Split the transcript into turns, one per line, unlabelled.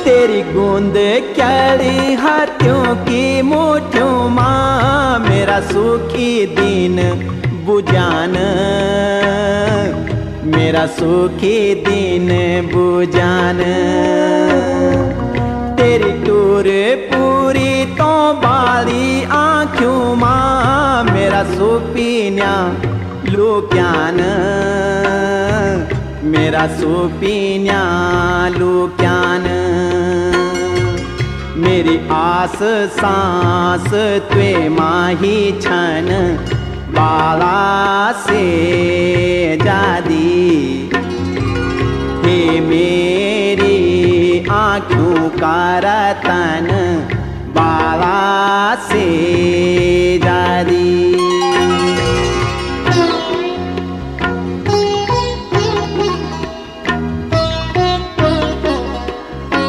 तेरी गूंद क्यारी हाथों की मुठ्ठियों माँ मेरा सुखी दिन बुझान, मेरा सुखी दिन बुझान। तेरी टूर पूरी तो बाली आँखों माँ मेरा सुपीन्या लुक्यान, मेरा सुपीन्या लुक्यान। मेरी आस सांस त्वे माही छन बाला से जादी, हे मेरी आँखों का रतन बाला से